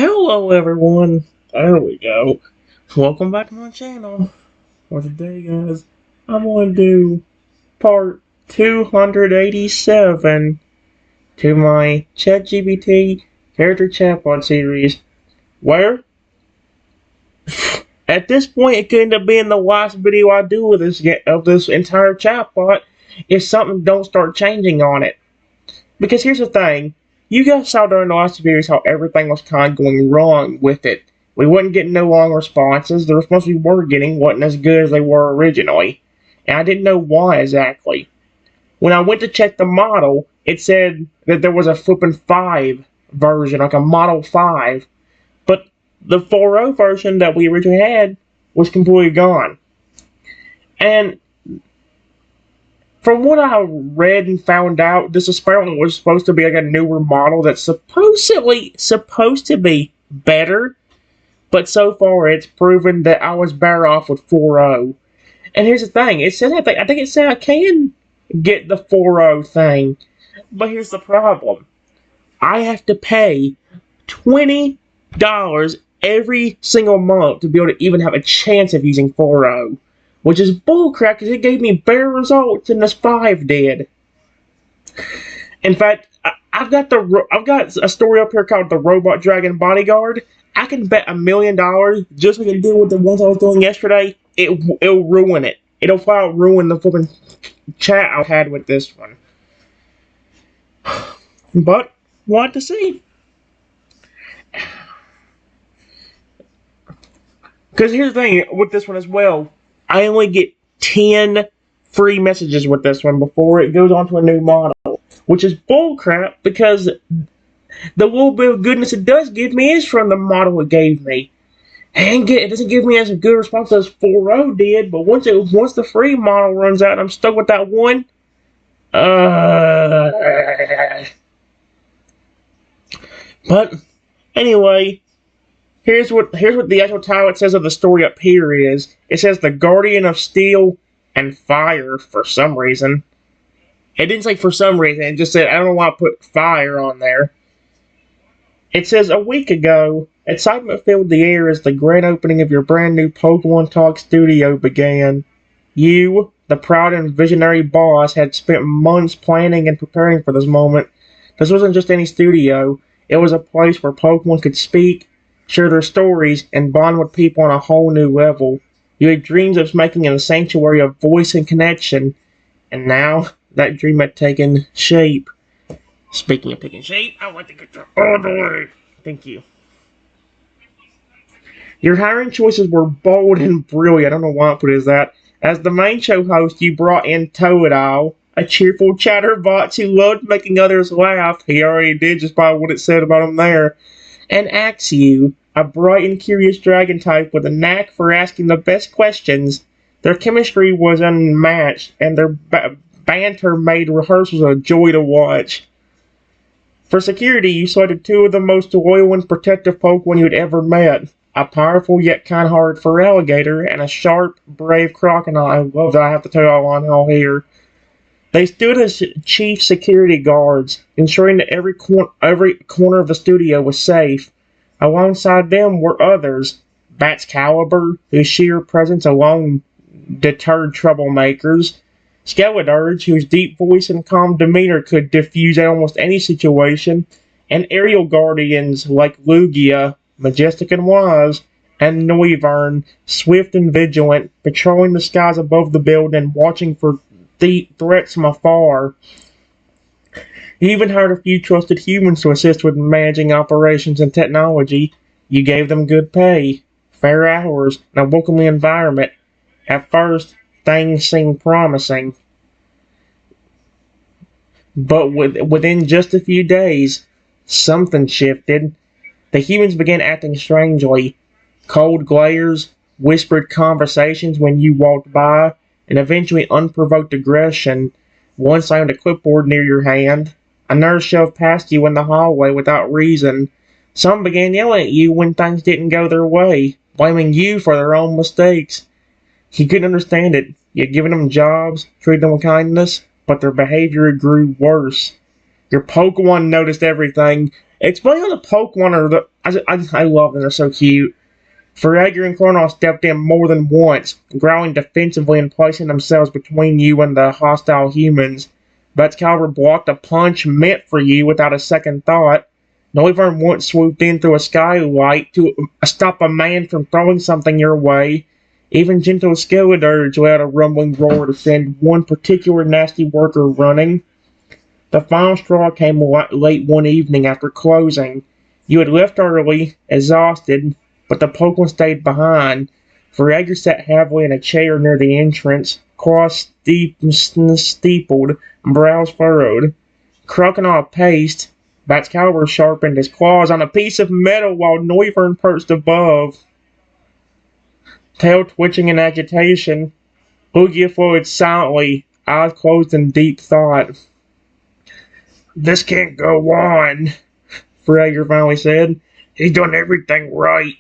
Hello everyone, there we go. Welcome back to my channel. For today guys, I'm going to do part 287 to my ChatGPT Character Chatbot series, where at this point it could end up being the last video I do with this entire chatbot if something don't start changing on it. Because here's the thing, you guys saw during the last videos how everything was kind of going wrong with it. We wasn't getting no long responses. The responses we were getting wasn't as good as they were originally. And I didn't know why exactly. When I went to check the model, it said that there was a flippin' 5 version, like a Model 5. But the 4.0 version that we originally had was completely gone. And from what I read and found out, this apparently was supposed to be like a newer model that's supposed to be better, but so far it's proven that I was better off with 4.0. And here's the thing, it said I think it said I can get the 4.0 thing, but here's the problem. I have to pay $20 every single month to be able to even have a chance of using 4.0. Which is bullcrap because it gave me better results than this 5 did. In fact, I've got a story up here called the Robot Dragon Bodyguard. I can bet $1 million just like it did with the ones I was doing yesterday. It'll ruin it. It'll flat out ruin the flipping chat I had with this one. But we'll have to see. Because here's the thing with this one as well. I only get 10 free messages with this one before it goes on to a new model, which is bullcrap because the little bit of goodness it does give me is from the model it gave me. And it doesn't give me as a good response as 4.0 did, but once the free model runs out and I'm stuck with that one, but anyway, Here's what the actual title it says of the story up here is. It says the Guardian of Steel and Fire for some reason. It didn't say for some reason, it just said, I don't know why I put fire on there. It says, a week ago, excitement filled the air as the grand opening of your brand new Pokemon Talk studio began. You, the proud and visionary boss, had spent months planning and preparing for this moment. This wasn't just any studio. It was a place where Pokemon could speak, share their stories, and bond with people on a whole new level. You had dreams of making a sanctuary of voice and connection, and now that dream had taken shape. Speaking of taking shape, I want to get you all the way. Thank you. Your hiring choices were bold and brilliant. I don't know why I put it as that. As the main show host, you brought in Toadile, a cheerful chatterbox who loved making others laugh. He already did just by what it said about him there. And Axew, a bright and curious dragon type with a knack for asking the best questions. Their chemistry was unmatched, and their banter made rehearsals a joy to watch. For security, you selected 2 of the most loyal and protective Pokemon you'd ever met. A powerful yet kind-hearted Feraligatr, and a sharp, brave Crocodile. I love that I have to tell you all on all here. They stood as chief security guards, ensuring that every corner of the studio was safe. Alongside them were others, Baxcalibur, whose sheer presence alone deterred troublemakers, Skeledirge, whose deep voice and calm demeanor could diffuse almost any situation, and aerial guardians like Lugia, majestic and wise, and Noivern, swift and vigilant, patrolling the skies above the building and watching for threats from afar. You even hired a few trusted humans to assist with managing operations and technology. You gave them good pay, fair hours, and a welcoming environment. At first, things seemed promising. But within just a few days, something shifted. The humans began acting strangely. Cold glares, whispered conversations when you walked by, and eventually unprovoked aggression. One slammed a clipboard near your hand. A nurse shoved past you in the hallway without reason. Some began yelling at you when things didn't go their way, blaming you for their own mistakes. You couldn't understand it. You had given them jobs, treated them with kindness, but their behavior grew worse. Your Pokemon noticed everything. Explain how the Pokemon I love them. They're so cute. Ferrager and Kronos stepped in more than once, growling defensively and placing themselves between you and the hostile humans. Excalibur blocked a punch meant for you without a second thought. Noivern once swooped in through a skylight to stop a man from throwing something your way. Even gentle Skeledirge let out a rumbling roar to send one particular nasty worker running. The final straw came late one evening after closing. You had left early, exhausted, but the Pokemon stayed behind. Ferrager sat heavily in a chair near the entrance, claws steepled, brows furrowed. Crocodile paced. Excalibur sharpened his claws on a piece of metal while Noivern perched above, tail twitching in agitation. Lugia floated silently, eyes closed in deep thought. "This can't go on," Ferrager finally said. "He's done everything right,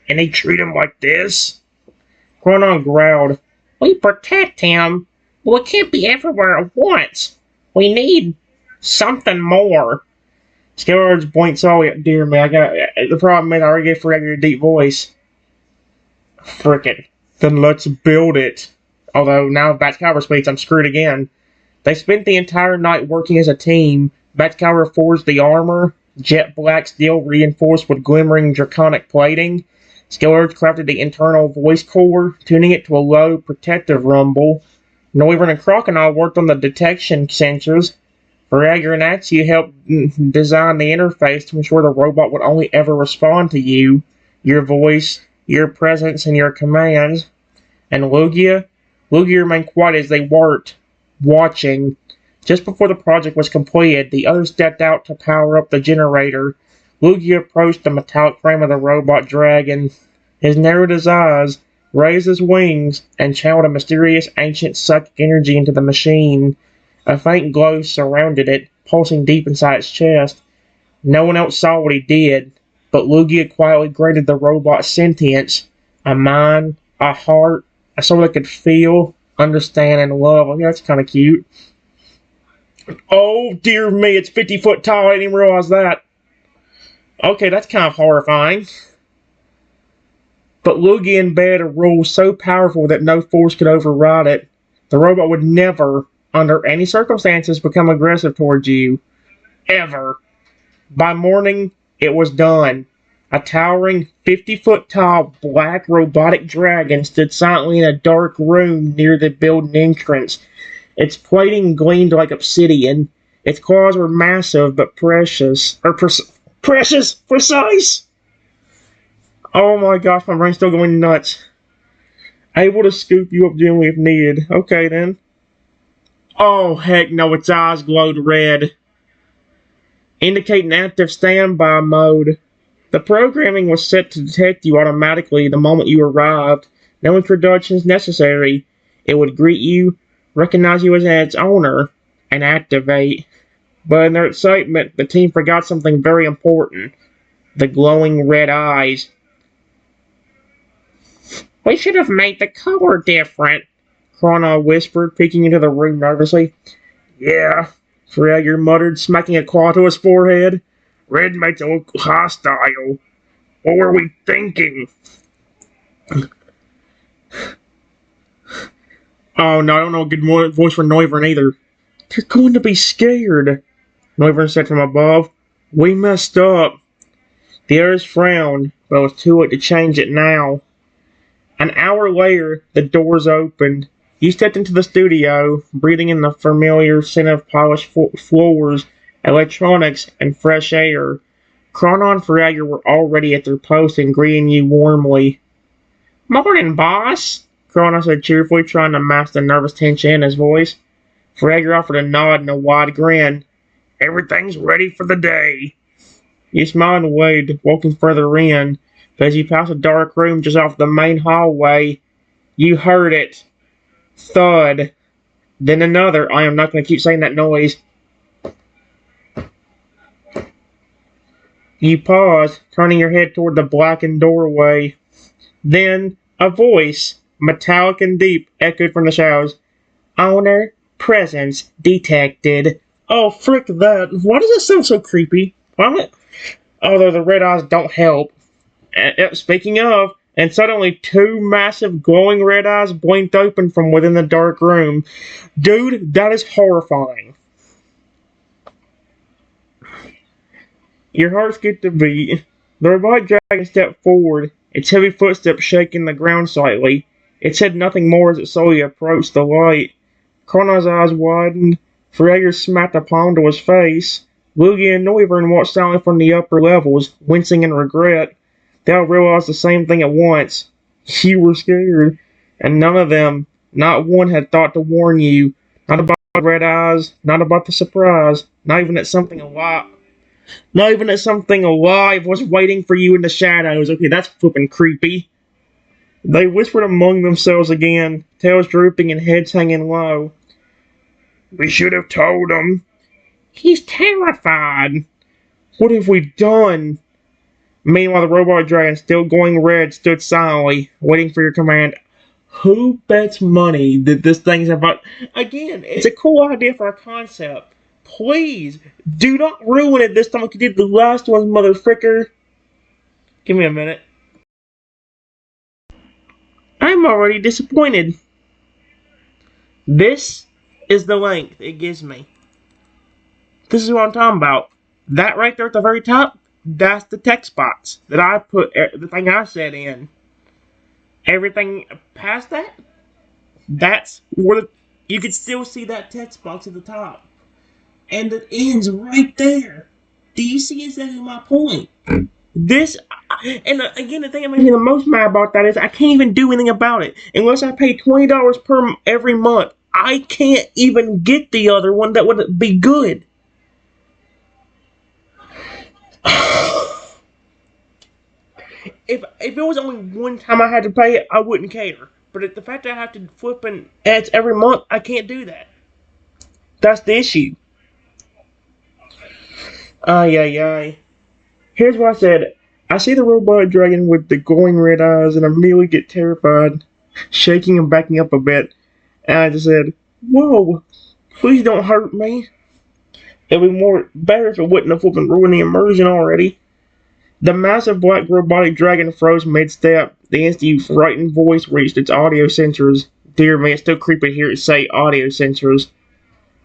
and they treat him like this?" Cronon growled. "We protect him, but we can't be everywhere at once. We need something more." Skeletor's blinked solely. Dear me, the problem is I already gave Ferrager a deep voice. Frickin'. Then let's build it. Although now if Excalibur speaks, I'm screwed again. They spent the entire night working as a team. Excalibur forged the armor, jet black steel reinforced with glimmering draconic plating. Skeletor crafted the internal voice core, tuning it to a low, protective rumble. Noivern and Crocodile worked on the detection sensors. Ferrager and Axia helped design the interface to ensure the robot would only ever respond to you, your voice, your presence, and your commands. And Lugia remained quiet as they worked, watching. Just before the project was completed, the others stepped out to power up the generator. Lugia approached the metallic frame of the robot dragon. He narrowed his eyes, raised his wings, and channeled a mysterious ancient psychic energy into the machine. A faint glow surrounded it, pulsing deep inside its chest. No one else saw what he did, but Lugia quietly granted the robot sentience, a mind, a heart, a soul that could feel, understand, and love. Oh, yeah, that's kind of cute. Oh, dear me, it's 50 foot tall. I didn't even realize that. Okay, that's kind of horrifying. But Lugia embedded a rule so powerful that no force could override it. The robot would never, under any circumstances, become aggressive towards you. Ever. By morning, it was done. A towering, 50-foot-tall black robotic dragon stood silently in a dark room near the building entrance. Its plating gleamed like obsidian. Its claws were massive but precise. Oh my gosh, my brain's still going nuts. Able to scoop you up gently if needed. Okay then. Oh heck no, its eyes glowed red, indicating active standby mode. The programming was set to detect you automatically the moment you arrived. No introductions necessary. It would greet you, recognize you as its owner, and activate. But in their excitement, the team forgot something very important. The glowing red eyes. "We should have made the color different," Chrono whispered, peeking into the room nervously. "Yeah," Ferrager muttered, smacking a claw to his forehead. "Red makes it look hostile. What were we thinking?" Oh no, I don't know a good voice for Noivern either. "They're going to be scared," Noivern said from above. "We messed up." The others frowned, but it was too late to change it now. An hour later, the doors opened. You stepped into the studio, breathing in the familiar scent of polished floors, electronics, and fresh air. Chrono and Ferrager were already at their post and greeting you warmly. "Morning, boss," Chrono said cheerfully, trying to mask the nervous tension in his voice. Ferrager offered a nod and a wide grin. "Everything's ready for the day." You smiled and waved, walking further in. But as you passed a dark room just off the main hallway, you heard it. Thud. Then another. I am not going to keep saying that noise. You paused, turning your head toward the blackened doorway. Then a voice, metallic and deep, echoed from the shadows. "Owner, presence detected." Oh, frick that. Why does that sound so creepy? Although the red eyes don't help. Speaking of, and suddenly two massive glowing red eyes blinked open from within the dark room. Dude, that is horrifying. Your heart skipped a beat. The robotic dragon stepped forward, its heavy footsteps shaking the ground slightly. It said nothing more as it slowly approached the light. Krona's eyes widened. Freyr smacked a palm to his face. Lugia and Noivern watched silently from the upper levels, wincing in regret. They all realized the same thing at once. You were scared, and none of them, not one, had thought to warn you. Not about the red eyes, not about the surprise, not even that something alive. Not even that something alive was waiting for you in the shadows. Okay, that's flippin' creepy. They whispered among themselves again, tails drooping and heads hanging low. We should have told him. He's terrified. What have we done? Meanwhile, the robot dragon, still glowing red, stood silently, waiting for your command. Who bets money that this thing's about? Again, it's a cool idea for a concept. Please, do not ruin it this time like you did the last one, motherfricker. Give me a minute. I'm already disappointed. This is the length it gives me. This is what I'm talking about. That right there at the very top, that's the text box that I put the thing I said in. Everything past that, that's where you can still see that text box at the top. And it ends right there. Do you see exactly my point? This, and again, the thing that makes me the most mad about that is I can't even do anything about it. Unless I pay $20 per every month, I can't even get the other one that would be good. If it was only one time I had to pay it, I wouldn't care. But the fact that I have to flip in ads every month, I can't do that. That's the issue. Ay, ay, ay. Here's what I said. I see the robot dragon with the glowing red eyes and I immediately get terrified, shaking and backing up a bit. And I just said, whoa, please don't hurt me. It'd be more better if it wouldn't have flipping ruined the immersion already. The massive black robotic dragon froze mid-step. The instant your frightened voice reached its audio sensors. Dear me, it's still creepy to hear it say audio sensors.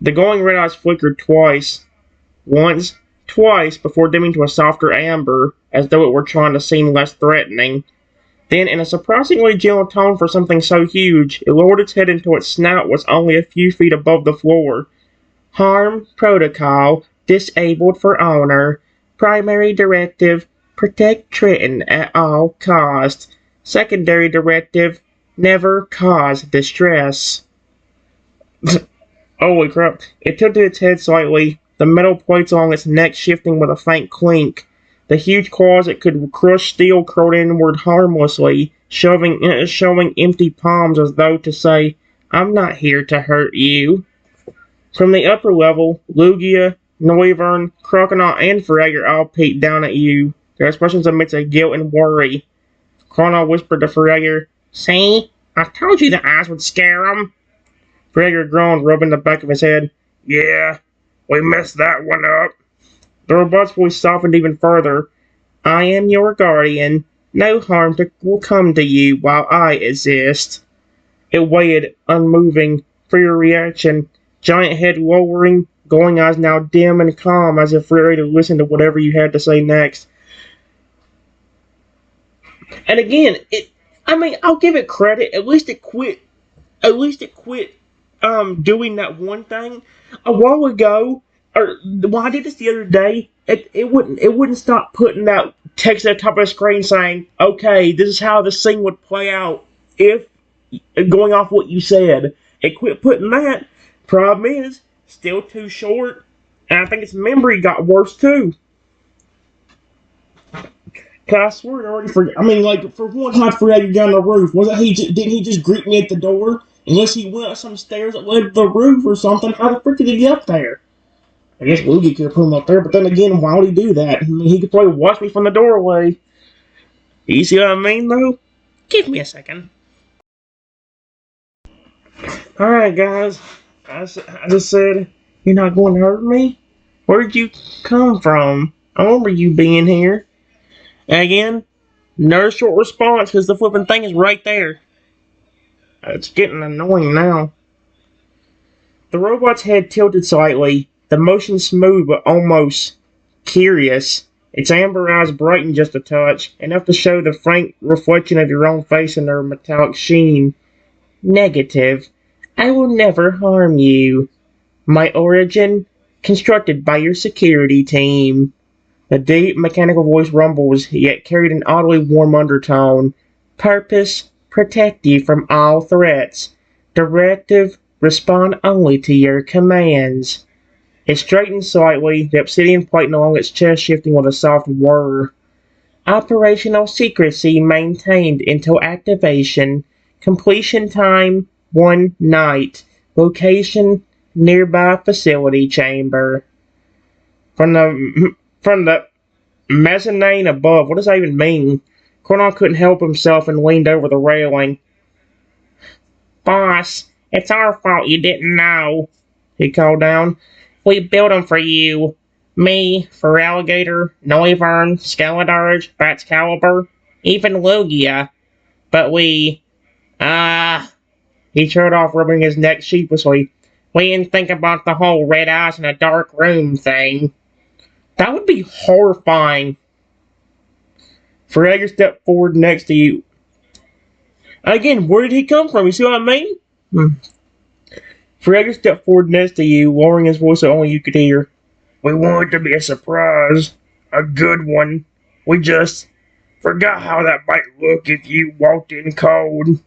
The glowing red eyes flickered twice. Once, twice, before dimming to a softer amber, as though it were trying to seem less threatening. Then, in a surprisingly gentle tone for something so huge, it lowered its head until its snout was only a few feet above the floor. Harm protocol disabled for owner. Primary directive, protect Triton at all costs. Secondary directive, never cause distress. Holy crap. It tilted its head slightly, the metal plates along its neck shifting with a faint clink. The huge claws that could crush steel curled inward harmlessly, showing empty palms as though to say, I'm not here to hurt you. From the upper level, Lugia, Noivern, Crocodile, and Freyr all peeked down at you, their expressions amidst of guilt and worry. Crocodile whispered to Freyr, See? I told you the eyes would scare 'em. Freyr groaned, rubbing the back of his head. Yeah, we messed that one up. The robot's voice softened even further. I am your guardian. No harm will come to you while I exist. It waited, unmoving, for your reaction. Giant head lowering, glowing eyes now dim and calm, as if ready to listen to whatever you had to say next. And again, I'll give it credit. At least it quit. Doing that one thing a while ago. Or when I did this the other day, it wouldn't stop putting that text at the top of the screen saying, "Okay, this is how this scene would play out if going off what you said." It quit putting that. Problem is, still too short, and I think its memory got worse too. Cause I swear I already forgot. For one, I forgot you down the roof. Wasn't he? Didn't he just greet me at the door? Unless he went up some stairs that led to the roof or something. How the frick did he get up there? I guess Luigi could have put him up there, but then again, why would he do that? He could probably watch me from the doorway. You see what I mean, though? Give me a second. Alright, guys. I just said, you're not going to hurt me? Where'd you come from? I remember you being here. And again, no short response because the flipping thing is right there. It's getting annoying now. The robot's head tilted slightly, the motion smooth but almost curious. Its amber eyes brightened just a touch, enough to show the frank reflection of your own face in their metallic sheen. Negative. I will never harm you. My origin? Constructed by your security team. The deep, mechanical voice rumbles, yet carried an oddly warm undertone. Purpose? Protect you from all threats. Directive? Respond only to your commands. It straightened slightly, the obsidian plate along its chest shifting with a soft whir. Operational secrecy maintained until activation. Completion time, 1 night. Location, nearby facility chamber. From the mezzanine above, what does that even mean? Cornell couldn't help himself and leaned over the railing. Boss, it's our fault you didn't know, he called down. We built 'em for you. Me, for Alligator, Noivern, Skeledarge, Bat's Caliber, even Lugia. But we, he trailed off, rubbing his neck sheepishly. We didn't think about the whole red eyes in a dark room thing. That would be horrifying. Fragger stepped forward next to you. Again, where did he come from? You see what I mean? Fragger stepped forward next to you, lowering his voice so only you could hear. We wanted to be a surprise. A good one. We just forgot how that might look if you walked in cold.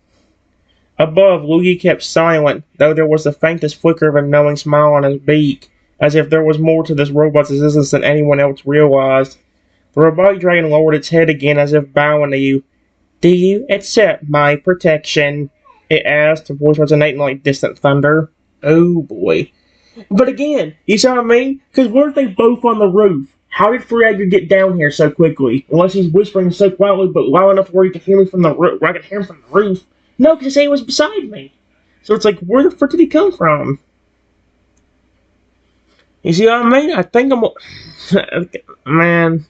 Above, Luigi kept silent, though there was the faintest flicker of a knowing smile on his beak, as if there was more to this robot's existence than anyone else realized. The robotic dragon lowered its head again as if bowing to you. Do you accept my protection? It asked, the voice resonating like distant thunder. Oh boy. But again, you see what I mean? Because weren't they both on the roof? How did Fragger get down here so quickly? Unless he's whispering so quietly, but loud enough where he could hear me from the roof, where I could hear him from the roof. No, because he was beside me. So it's like, where the frick did he come from? You see what I mean? I think I'm... Man.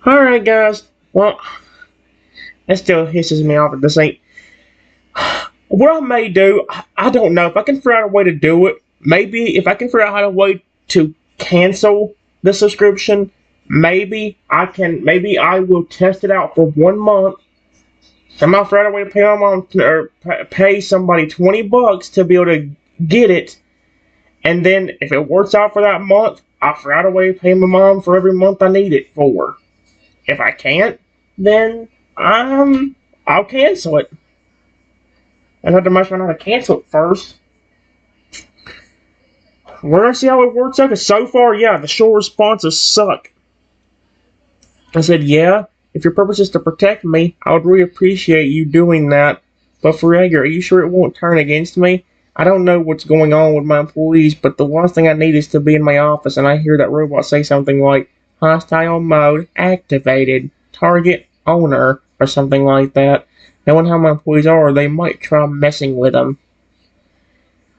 Alright, guys. Well, that still hisses me off at this ain't... What I may do, I don't know. If I can figure out a way to do it, maybe if I can figure out how to way to cancel the subscription, maybe I will test it out for 1 month. Somehow figure out a way to pay my mom or pay somebody $20 to be able to get it, and then if it works out for that month, I'll figure out a way to pay my mom for every month I need it for. If I can't, then I'll cancel it. I have to much learn how to cancel it first. We're gonna see how it works out, because so far, yeah, the short responses suck. I said, yeah, if your purpose is to protect me, I would really appreciate you doing that. But Fragger, are you sure it won't turn against me? I don't know what's going on with my employees, but the last thing I need is to be in my office and I hear that robot say something like, hostile mode activated, target owner, or something like that. Knowing how my employees are, they might try messing with them.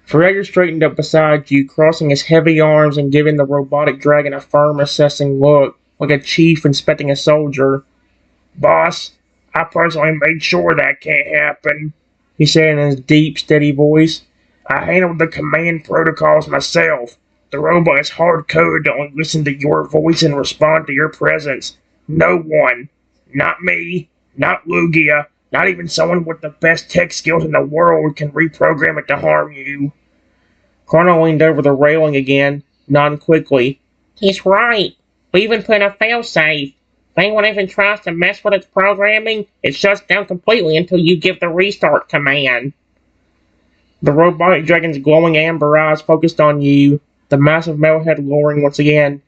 Fragger straightened up beside you, crossing his heavy arms and giving the robotic dragon a firm, assessing look, like a chief inspecting a soldier. Boss, I personally made sure that can't happen, he said in his deep, steady voice. I handled the command protocols myself. The robot is hard-coded to only listen to your voice and respond to your presence. No one. Not me. Not Lugia. Not even someone with the best tech skills in the world can reprogram it to harm you. Chrono leaned over the railing again, nodding quickly. He's right. We even put in a failsafe. If anyone even tries to mess with its programming, it shuts down completely until you give the restart command. The robotic dragon's glowing amber eyes focused on you, the massive metal head lowering once again.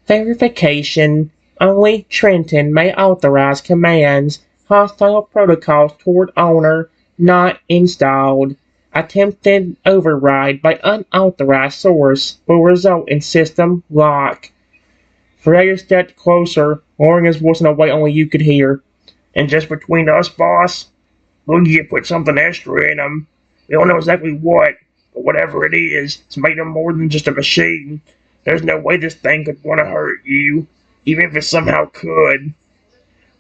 Verification. Only Trenton may authorize commands. Hostile protocols toward owner not installed. Attempted override by unauthorized source will result in system lock. Fragger stepped closer, lowering his voice in a way only you could hear. And just between us, boss, Lugia put something extra in him. We don't know exactly what, but whatever it is, it's made him more than just a machine. There's no way this thing could want to hurt you, even if it somehow could.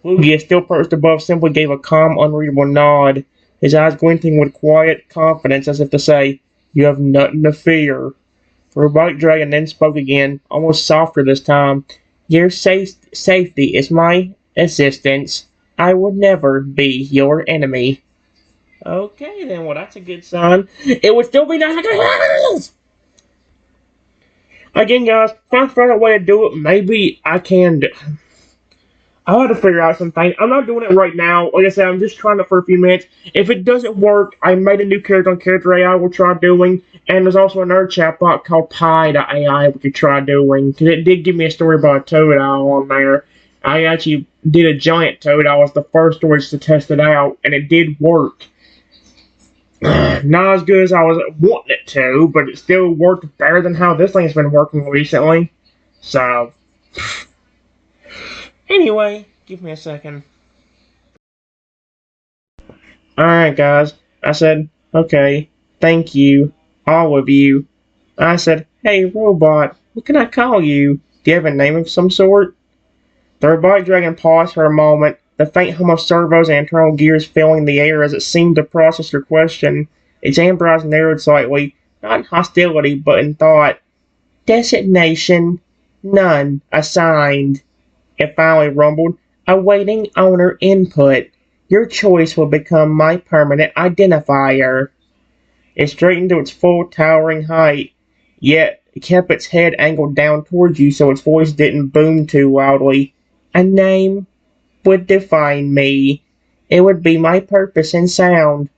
Lugia, still perched above, simply gave a calm, unreadable nod, his eyes glinting with quiet confidence as if to say, "You have nothing to fear." The robotic dragon then spoke again, almost softer this time. "Your safety is my assistance. I would never be your enemy." Okay, then, well, that's a good sign. It would still be nice. Again, guys, if I find a way to do it, maybe I can do. I'll have to figure out something. I'm not doing it right now. Like I said, I'm just trying it for a few minutes. If it doesn't work, I made a new character on Character AI we'll try doing. And there's also another chatbot called Pi.ai we could try doing. Because it did give me a story about a toad owl on there. I actually did a giant toad owl as the first story just to test it out. And it did work. Not as good as I was wanting it to, but it still worked better than how this thing's been working recently. So... Anyway, give me a second. Alright, guys. I said, okay, thank you, all of you. I said, hey, robot, what can I call you? Do you have a name of some sort? The robotic dragon paused for a moment, the faint hum of servos and internal gears filling the air as it seemed to process her question. Its amber eyes narrowed slightly, not in hostility, but in thought. Designation, none assigned. It finally rumbled, awaiting owner input. Your choice will become my permanent identifier. It straightened to its full towering height, yet it kept its head angled down towards you so its voice didn't boom too loudly. A name would define me. It would be my purpose and sound.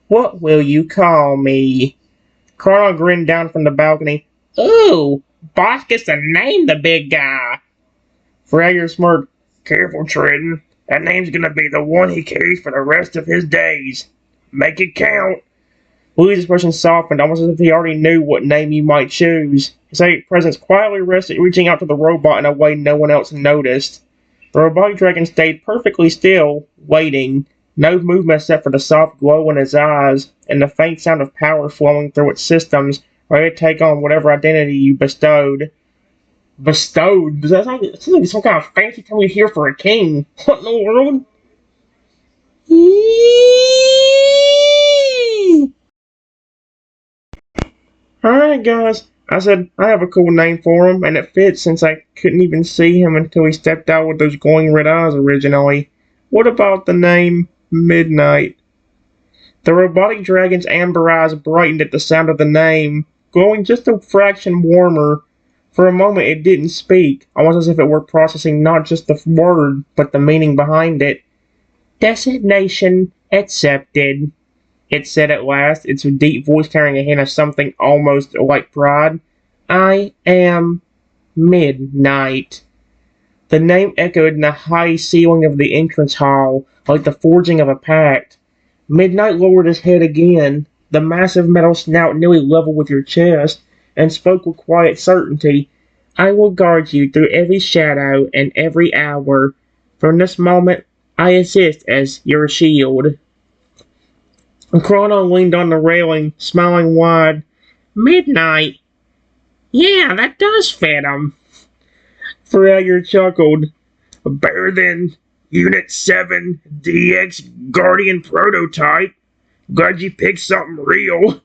What will you call me? Carl grinned down from the balcony. Ooh, boss gets to name the big guy. Fragger smirked. Careful, Trenton. That name's gonna be the one he carries for the rest of his days. Make it count. Louis' expression softened, almost as if he already knew what name you might choose. His presence quietly rested, reaching out to the robot in a way no one else noticed. The robotic dragon stayed perfectly still, waiting, no movement except for the soft glow in his eyes, and the faint sound of power flowing through its systems, ready to take on whatever identity you bestowed. Bestowed? Does that sound like some kind of fancy term you hear for a king? What in the world? Alright, guys. I said I have a cool name for him, and it fits since I couldn't even see him until he stepped out with those glowing red eyes originally. What about the name Midnight? The robotic dragon's amber eyes brightened at the sound of the name, glowing just a fraction warmer. For a moment it didn't speak, almost as if it were processing not just the word, but the meaning behind it. Designation accepted, it said at last, its deep voice carrying a hint of something almost like pride. I am Midnight. The name echoed in the high ceiling of the entrance hall, like the forging of a pact. Midnight lowered his head again, the massive metal snout nearly level with your chest, and spoke with quiet certainty. I will guard you through every shadow and every hour. From this moment, I exist as your shield. Chrono leaned on the railing, smiling wide. Midnight? Yeah, that does fit him. Fragger chuckled. Better than Unit 7 DX Guardian Prototype. Glad you picked something real.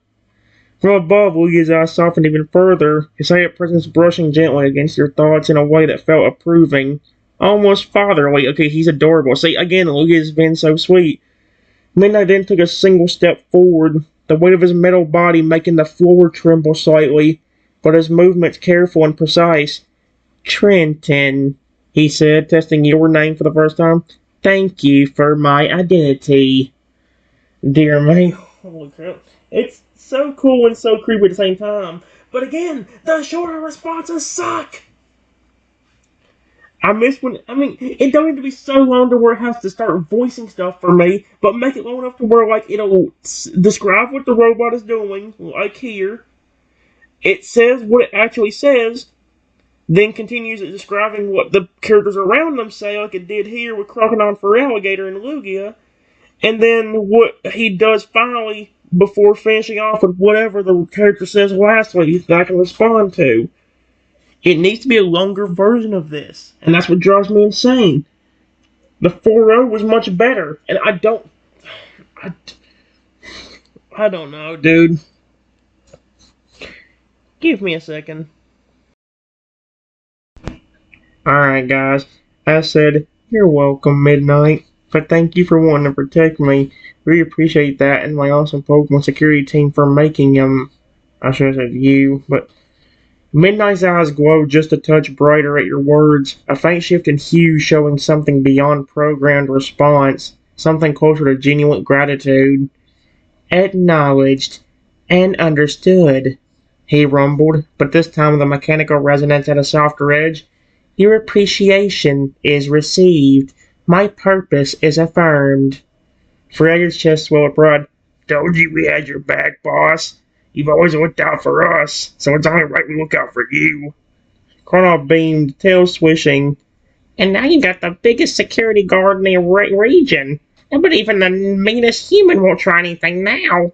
From above, Lugia's eyes softened even further, his hand presence brushing gently against your thoughts in a way that felt approving. Almost fatherly. Okay, he's adorable. See, again, Lugia's been so sweet. Midnight then took a single step forward, the weight of his metal body making the floor tremble slightly, but his movements careful and precise. Trenton, he said, testing your name for the first time. Thank you for my identity. Dear me, holy crap. It's so cool and so creepy at the same time. But again, the shorter responses suck! I miss when, it don't need to be so long to where it has to start voicing stuff for me, but make it long enough to where, like, it'll describe what the robot is doing, like here. It says what it actually says, then continues describing what the characters around them say, like it did here with Crocodile for Alligator and Lugia, and then what he does finally before finishing off with whatever the character says lastly that I can respond to. It needs to be a longer version of this, and that's what drives me insane. The 4.0 was much better, and I, I don't know, dude. Give me a second. Alright, guys. As said, you're welcome, Midnight. But thank you for wanting to protect me. Really appreciate that, and my awesome Pokemon security team for making them. I should have said you, but Midnight's eyes glow just a touch brighter at your words, a faint shift in hue showing something beyond programmed response, something closer to genuine gratitude. Acknowledged and understood, he rumbled, but this time with a mechanical resonance at a softer edge. Your appreciation is received. My purpose is affirmed. Fragger's chest swelled with pride. Told you we had your back, boss. You've always looked out for us, so it's only right we look out for you. Colonel beamed, tail swishing. And now you got the biggest security guard in the region. But even the meanest human won't try anything now.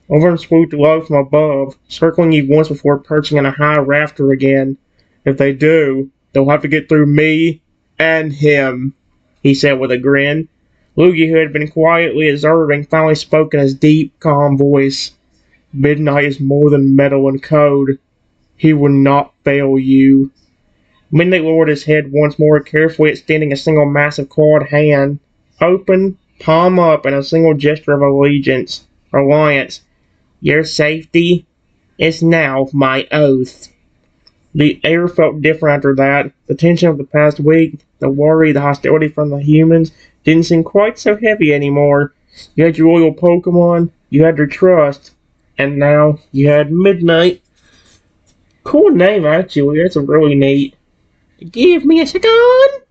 Overn swooped low from above, circling you once before perching on a high rafter again. If they do, they'll have to get through me and him, he said with a grin. Luigi, who had been quietly observing, finally spoke in his deep, calm voice. Midnight is more than metal and code. He will not fail you. Midnight lowered his head once more, carefully extending a single massive clawed hand. Open, palm up, in a single gesture of alliance. Your safety is now my oath. The air felt different after that. The tension of the past week, the worry, the hostility from the humans didn't seem quite so heavy anymore. You had your loyal Pokemon, you had their trust, and now you had Midnight. Cool name, actually. That's really neat. Give me a second!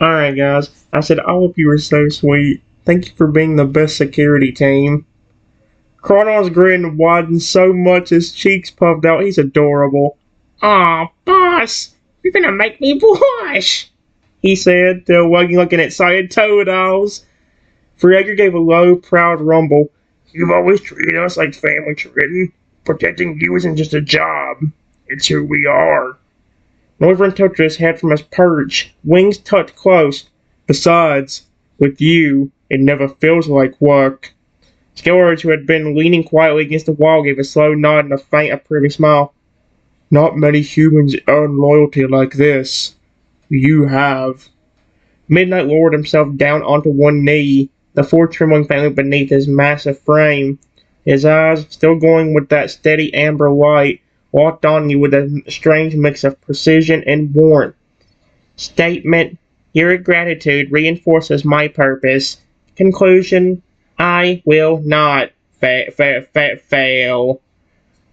Alright, guys. I said all of you are so sweet. Thank you for being the best security team. Chrono's grin widened so much his cheeks puffed out. He's adorable. Aw, boss! You're gonna make me blush! He said, tail wagging like an excited Toadals. Fragger gave a low, proud rumble. You've always treated us like family, Triton. Protecting you isn't just a job. It's who we are. Northern tilted his head from his perch. Wings tucked close. Besides, with you, it never feels like work. Skillers, who had been leaning quietly against the wall, gave a slow nod and a faint, approving smile. Not many humans earn loyalty like this. You have. Midnight lowered himself down onto one knee, the floor trembling faintly beneath his massive frame. His eyes, still glowing with that steady amber light, walked on you with a strange mix of precision and warmth. Statement: your gratitude reinforces my purpose. Conclusion: I will not fail.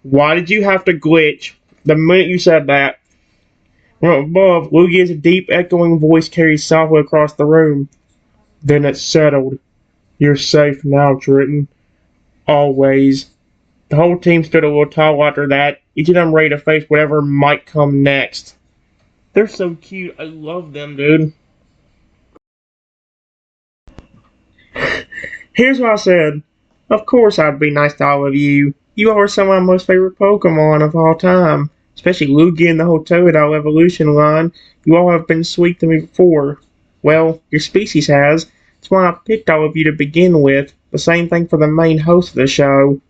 Why did you have to glitch the minute you said that? From above, Lugia's deep echoing voice carried softly across the room. Then it's settled. You're safe now, Triton. Always. The whole team stood a little tall after that, each of them ready to face whatever might come next. They're so cute. I love them, dude. Here's what I said. Of course I'd be nice to all of you. You are some of my most favorite Pokemon of all time. Especially Lugia and the whole Toadal evolution line. You all have been sweet to me before. Well, your species has. That's why I picked all of you to begin with. The same thing for the main host of the show.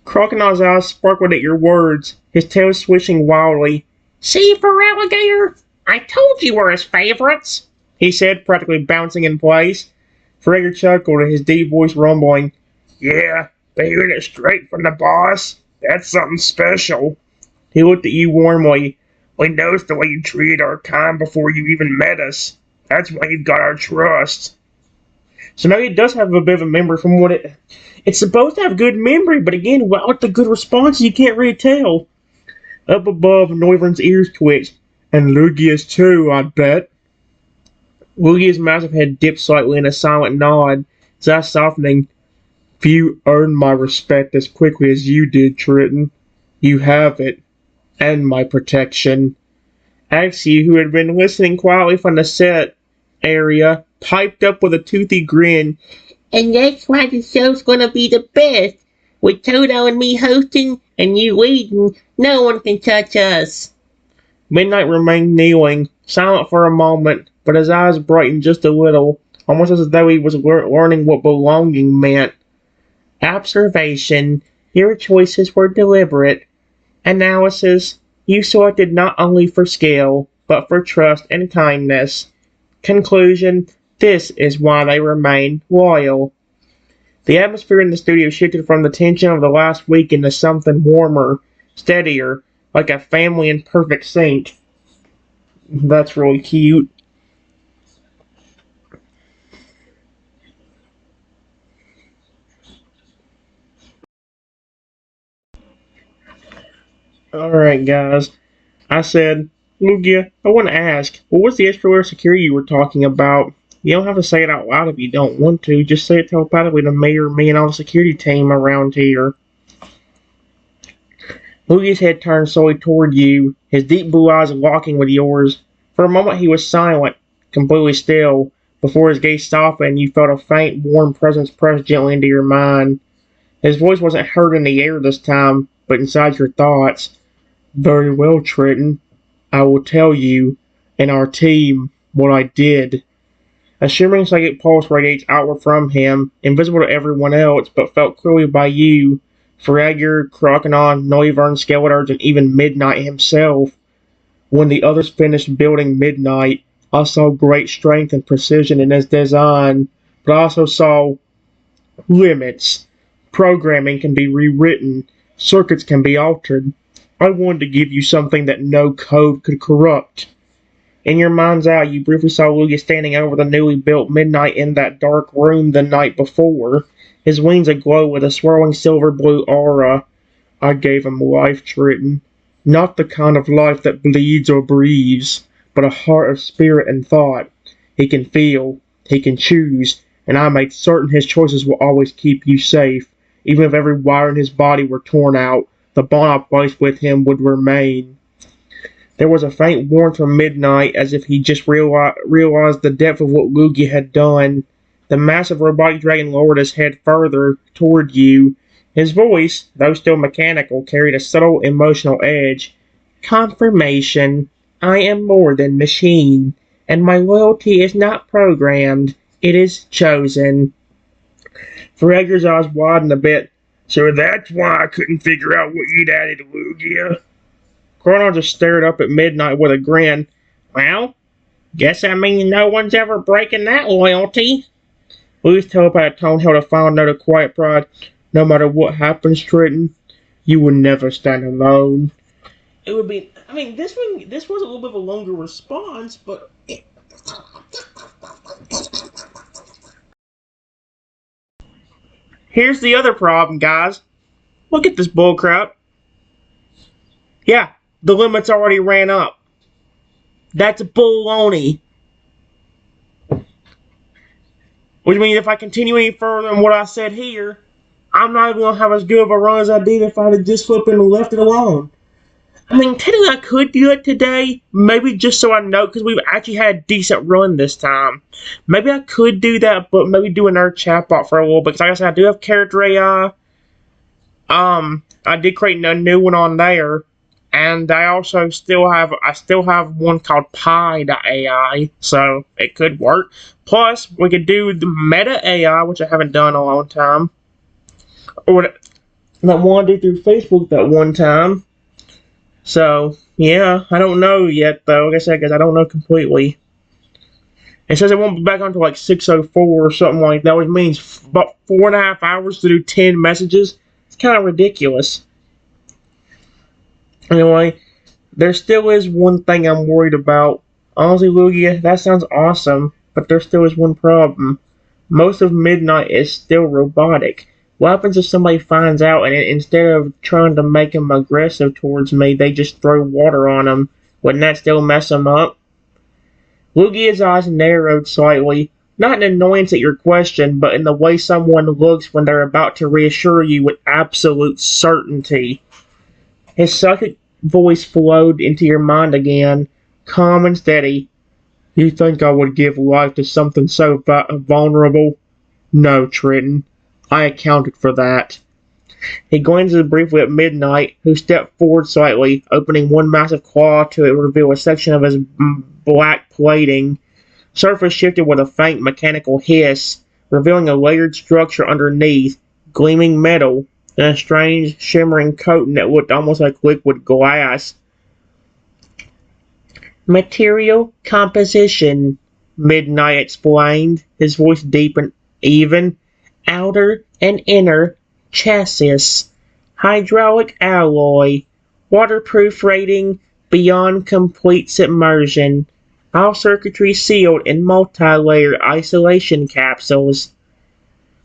Crocodile's eyes sparkled at your words, his tail swishing wildly. See, for alligator? I told you we're his favorites, he said, practically bouncing in place. Fragger chuckled, his deep voice rumbling. Yeah, but hearing it straight from the boss, that's something special. He looked at you warmly. We noticed the way you treated our kind before you even met us. That's why you've got our trust. So now it does have a bit of a memory from what it's supposed to have good memory, but again, without the good response, you can't really tell. Up above, Noivern's ears twitched. And Lugia's too, I bet. Lugia's massive head dipped slightly in a silent nod, his eyes softening. Few earned my respect as quickly as you did, Triton. You have it. And my protection. Axie, who had been listening quietly from the set area, piped up with a toothy grin. And that's why the show's gonna be the best. With Toto and me hosting, and you leading, no one can touch us. Midnight remained kneeling, silent for a moment, but his eyes brightened just a little, almost as though he was learning what belonging meant. Observation. Your choices were deliberate. Analysis. You selected not only for skill, but for trust and kindness. Conclusion. This is why they remain loyal. The atmosphere in the studio shifted from the tension of the last week into something warmer, steadier, like a family in perfect sync. That's really cute. Alright, guys. I said, Lugia, I want to ask, what was the extra layer of security you were talking about? You don't have to say it out loud if you don't want to. Just say it telepathically to me or me and all the security team around here. Lugia's head turned slowly toward you, his deep blue eyes locking with yours. For a moment he was silent, completely still. Before his gaze softened, you felt a faint, warm presence press gently into your mind. His voice wasn't heard in the air this time, but inside your thoughts. Very well, Trenton. I will tell you and our team what I did. A shimmering psychic pulse radiates outward from him, invisible to everyone else, but felt clearly by you, Ferragur, Croconon, Noivern, Skeletors, and even Midnight himself. When the others finished building Midnight, I saw great strength and precision in its design, but I also saw limits. Programming can be rewritten, circuits can be altered. I wanted to give you something that no code could corrupt. In your mind's eye, you briefly saw Lugia standing over the newly built Midnight in that dark room the night before, his wings aglow with a swirling silver-blue aura. I gave him life, Triton. Not the kind of life that bleeds or breathes, but a heart of spirit and thought. He can feel, he can choose, and I made certain his choices will always keep you safe. Even if every wire in his body were torn out, the bond I placed with him would remain. There was a faint warmth from Midnight, as if he just realized the depth of what Lugia had done. The massive robotic dragon lowered his head further toward you. His voice, though still mechanical, carried a subtle emotional edge. Confirmation. I am more than machine, and my loyalty is not programmed. It is chosen. Ferragur's eyes widened a bit. So that's why I couldn't figure out what you'd added to Lugia. Chrono just stared up at Midnight with a grin. Well, guess that means no one's ever breaking that loyalty. Lugia's telepathic tone held a final note of quiet pride. No matter what happens, Triton, you will never stand alone. It would be. I mean, this was a little bit of a longer response, but. Here's the other problem, guys. Look at this bullcrap. Yeah, the limits already ran up. That's baloney. Which means if I continue any further on what I said here, I'm not even going to have as good of a run as I did if I had just flipped and left it alone. I mean, technically I could do it today, maybe just so I know, because we've actually had a decent run this time. Maybe I could do that, but maybe do another chatbot for a little bit, because like I said, I do have character AI. I did create a new one on there, and I also still have one called Pi.ai, so it could work. Plus, we could do the Meta AI, which I haven't done in a long time, or that one I did through Facebook that one time. So, yeah, I don't know yet, though. Like I said, guys, I don't know completely. It says it won't be back until like 6:04 or something like that, which means about 4.5 hours to do 10 messages. It's kind of ridiculous. Anyway, there still is one thing I'm worried about. Honestly, Lugia, that sounds awesome, but there still is one problem. Most of Midnight is still robotic. What happens if somebody finds out and instead of trying to make them aggressive towards me, they just throw water on them? Wouldn't that still mess them up? Lugia's eyes narrowed slightly, not in annoyance at your question, but in the way someone looks when they're about to reassure you with absolute certainty. His psychic voice flowed into your mind again, calm and steady. You think I would give life to something so vulnerable? No, Trenton. I accounted for that. He glances briefly at Midnight, who stepped forward slightly, opening one massive claw to reveal a section of his black plating. Surface shifted with a faint mechanical hiss, revealing a layered structure underneath, gleaming metal, and a strange, shimmering coating that looked almost like liquid glass. Material composition, Midnight explained, his voice deep and even. Outer and inner chassis, hydraulic alloy, waterproof rating beyond complete submersion, all circuitry sealed in multi-layer isolation capsules.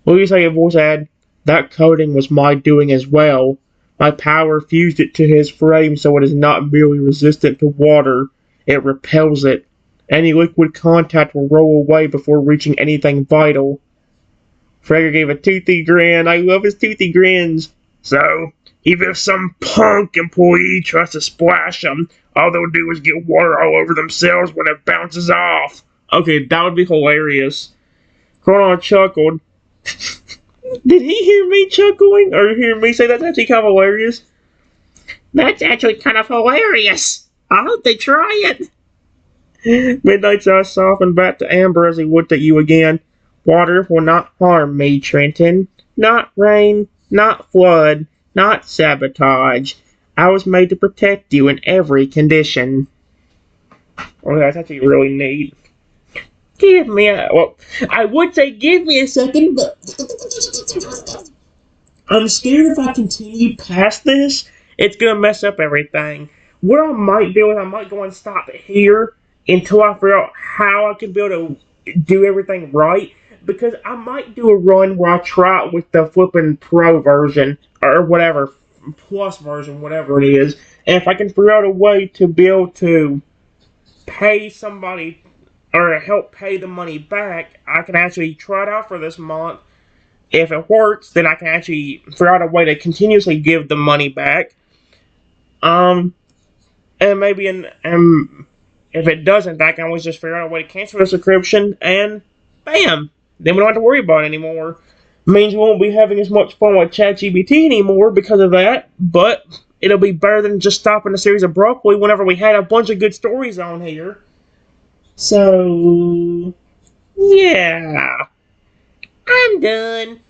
Louis a voice add, that coating was my doing as well. My power fused it to his frame so it is not merely resistant to water, it repels it. Any liquid contact will roll away before reaching anything vital. Fragger gave a toothy grin. I love his toothy grins. So, even if some punk employee tries to splash them, all they'll do is get water all over themselves when it bounces off. Okay, that would be hilarious. Chronon chuckled. Did he hear me chuckling? Or hear me say that's actually kind of hilarious? That's actually kind of hilarious. I hope they try it. Midnight's eyes softened back to amber as he looked at you again. Water will not harm me, Trenton. Not rain, not flood, not sabotage. I was made to protect you in every condition. Oh, that's actually really neat. I would say give me a second, but I'm scared if I continue past this, it's gonna mess up everything. What I might do is I might go and stop here until I figure out how I can be able to do everything right. Because I might do a run where I try it with the flipping pro version or whatever, plus version, whatever it is. And if I can figure out a way to be able to pay somebody or help pay the money back, I can actually try it out for this month. If it works, then I can actually figure out a way to continuously give the money back. And maybe if it doesn't, I can always just figure out a way to cancel the subscription and bam, then we don't have to worry about it anymore. Means we won't be having as much fun with ChatGPT anymore because of that, but it'll be better than just stopping the series abruptly whenever we had a bunch of good stories on here. So, yeah. I'm done.